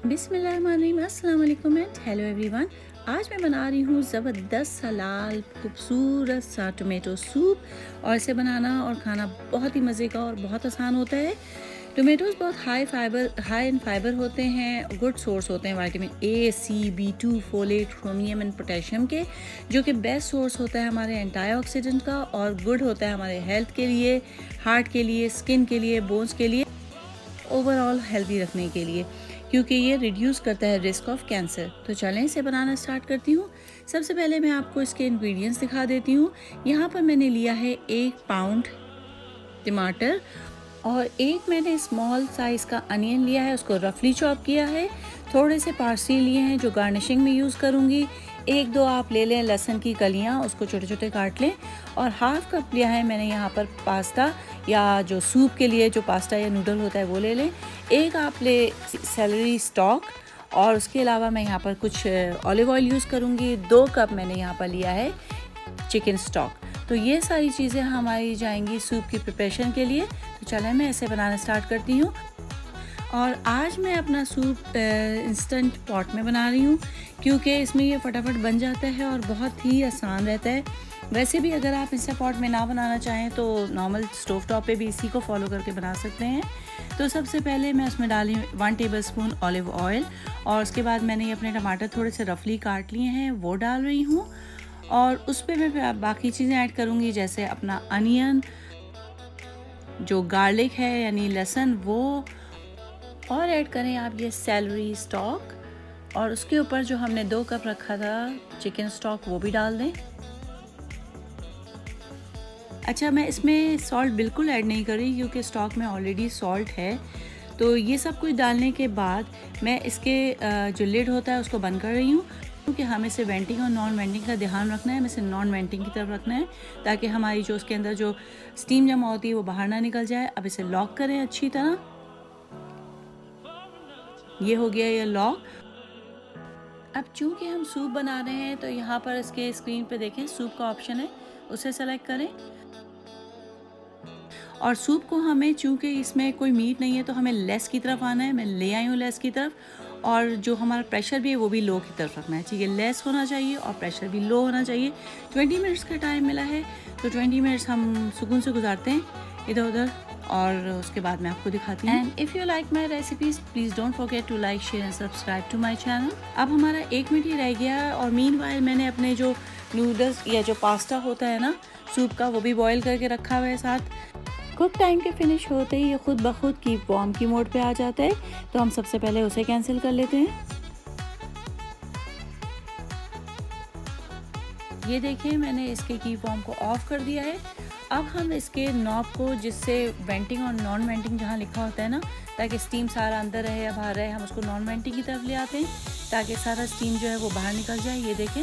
बिस्मिल्लाहिर्रहमानिर्रहीम, अस्सलाम वालेकुम एंड हेलो एवरीवन। आज मैं बना रही हूँ ज़बरदस्त सा लाल खूबसूरत सा टोमेटो सूप और इसे बनाना और खाना बहुत ही मज़े का और बहुत आसान होता है। टोमेटोज़ बहुत हाई इन फाइबर होते हैं, गुड सोर्स होते हैं vitamin A, C, B2, folate, chromium and potassium के, जो कि बेस्ट सोर्स होता है हमारे एंटीऑक्सीडेंट का और गुड होता है हमारे हेल्थ के लिए, हार्ट के लिए, स्किन के लिए, बोन्स के लिए, ओवरऑल हेल्दी रखने के लिए, क्योंकि ये रिड्यूस करता है रिस्क ऑफ कैंसर। तो चलें इसे बनाना स्टार्ट करती हूँ। सबसे पहले मैं आपको इसके इंग्रेडिएंट्स दिखा देती हूँ। यहाँ पर मैंने लिया है 1 पाउंड टमाटर और एक मैंने स्मॉल साइज़ का अनियन लिया है, उसको रफली चॉप किया है। थोड़े से पार्सली लिए हैं जो गार्निशिंग में यूज़ करूँगी। 1-2 आप ले लें लहसुन की कलियाँ, उसको छोटे छोटे काट लें। और हाफ़ कप लिया है मैंने यहाँ पर पास्ता, या जो सूप के लिए जो पास्ता या नूडल होता है वो ले लें। 1 आप ले सेलरी स्टॉक, और उसके अलावा मैं यहाँ पर कुछ ऑलिव ऑयल यूज़ करूँगी। 2 कप मैंने यहाँ पर लिया है चिकन स्टॉक। तो ये सारी चीज़ें हमारी जाएंगी सूप की प्रिपरेशन के लिए। तो चलें मैं इसे बनाना स्टार्ट करती हूँ। और आज मैं अपना सूप इंस्टेंट पॉट में बना रही हूँ, क्योंकि इसमें ये फटाफट बन जाता है और बहुत ही आसान रहता है। वैसे भी अगर आप इंस्टेंट पॉट में ना बनाना चाहें तो नॉर्मल स्टोव टॉप पे भी इसी को फॉलो करके बना सकते हैं। तो सबसे पहले मैं उसमें डाली 1 टेबलस्पून ऑलिव ऑयल, और उसके बाद मैंने ये अपने टमाटर थोड़े से रफली काट लिए हैं वो डाल रही हूँ। और उस पर मैं बाकी चीज़ें ऐड करूँगी, जैसे अपना अनियन, जो गार्लिक है यानी लहसुन वो, और ऐड करें आप ये सेलरी स्टॉक, और उसके ऊपर जो हमने 2 कप रखा था चिकन स्टॉक वो भी डाल दें। अच्छा, मैं इसमें सॉल्ट बिल्कुल ऐड नहीं कर रही क्योंकि स्टॉक में ऑलरेडी सॉल्ट है। तो ये सब कुछ डालने के बाद मैं इसके जो लिड होता है उसको बंद कर रही हूँ, क्योंकि हमें इसे वेंटिंग और नॉन वेंटिंग का ध्यान रखना है। हमें इसे नॉन वेंटिंग की तरफ रखना है ताकि हमारी जो उसके अंदर जो स्टीम जमा होती है वो बाहर ना निकल जाए। अब इसे लॉक करें अच्छी तरह। ये हो गया ये लॉक। अब चूँकि हम सूप बना रहे हैं तो यहाँ पर इसके स्क्रीन पे देखें सूप का ऑप्शन है, उसे सेलेक्ट करें। और सूप को हमें, चूँकि इसमें कोई मीट नहीं है तो हमें लेस की तरफ आना है। मैं ले आई हूँ लेस की तरफ, और जो हमारा प्रेशर भी है वो भी लो की तरफ रखना है। ठीक है, लेस होना चाहिए और प्रेशर भी लो होना चाहिए। 20 मिनट्स का टाइम मिला है, तो 20 मिनट्स हम सुकून से गुजारते हैं इधर उधर, और उसके बाद मैं आपको दिखाती हूँ। And if you like my recipes please don't forget to like, share and subscribe to my channel. अब हमारा 1 मिनट ही रह गया है, और मीनवाइल मैंने अपने जो नूडल्स या जो पास्ता होता है ना सूप का, वो भी बॉयल करके रखा हुआ है साथ। कुक टाइम के फिनिश होते ही ये खुद ब खुद कीप वार्म की मोड पे आ जाता है, तो हम सबसे पहले उसे कैंसिल कर लेते हैं। ये देखिए मैंने इसके कीप वार्म को ऑफ कर दिया है। अब हम इसके नॉब को, जिससे वेंटिंग और नॉन वेंटिंग जहाँ लिखा होता है ना, ताकि स्टीम सारा अंदर रहे या बाहर रहे, हम उसको नॉन वेंटिंग की तरफ ले आते हैं ताकि सारा स्टीम जो है वो बाहर निकल जाए। ये देखें,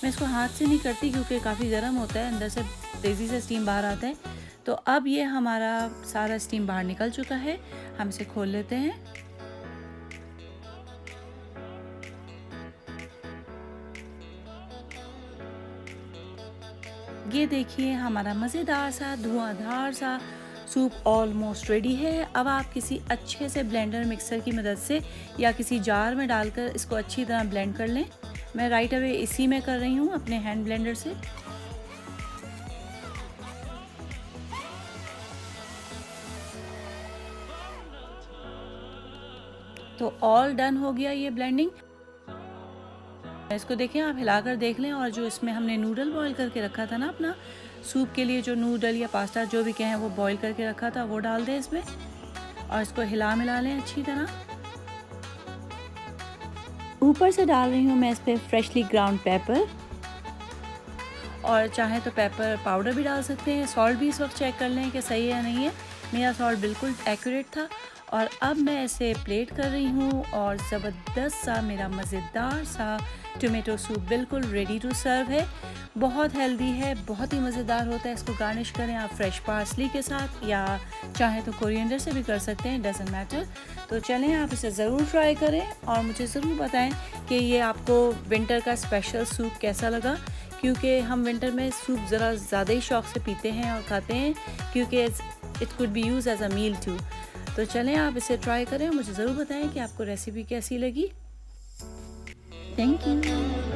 मैं इसको हाथ से नहीं करती क्योंकि काफ़ी गर्म होता है, अंदर से तेज़ी से स्टीम बाहर आता है। तो अब ये हमारा सारा स्टीम बाहर निकल चुका है, हम इसे खोल लेते हैं। ये देखिए हमारा मज़ेदार सा धुआंधार सा सूप ऑलमोस्ट रेडी है। अब आप किसी अच्छे से ब्लेंडर मिक्सर की मदद से या किसी जार में डालकर इसको अच्छी तरह ब्लेंड कर लें। मैं राइट अवे इसी में कर रही हूँ अपने हैंड ब्लेंडर से। तो ऑल डन हो गया ये ब्लेंडिंग। इसको देखें, आप हिलाकर देख लें, और जो इसमें हमने नूडल बॉईल करके रखा था ना अपना सूप के लिए, जो नूडल या पास्ता जो भी कहें वो बॉईल करके रखा था वो डाल दें इसमें, और इसको हिला मिला लें अच्छी तरह। ऊपर से डाल रही हूँ मैं इस पर फ्रेशली ग्राउंड पेपर, और चाहे तो पेपर पाउडर भी डाल सकते हैं। सॉल्ट भी इस वक्त चेक कर लें कि सही है या नहीं है। मेरा सॉल्ट बिल्कुल एक्यूरेट था। और अब मैं इसे प्लेट कर रही हूँ, और ज़बरदस्त सा मेरा मज़ेदार सा टोमेटो सूप बिल्कुल रेडी टू सर्व है। बहुत हेल्दी है, बहुत ही मज़ेदार होता है। इसको गार्निश करें आप फ्रेश पार्सली के साथ, या चाहे तो कोरिएंडर से भी कर सकते हैं, डजंट मैटर। तो चलें आप इसे ज़रूर ट्राई करें और मुझे ज़रूर बताएं कि ये आपको विंटर का स्पेशल सूप कैसा लगा, क्योंकि हम विंटर में सूप ज़रा ज़्यादा ही शौक़ से पीते हैं और खाते हैं, क्योंकि it could be use as a meal too. तो चलें आप इसे ट्राई करें, मुझे ज़रूर बताएं कि आपको रेसिपी कैसी लगी। Thank you.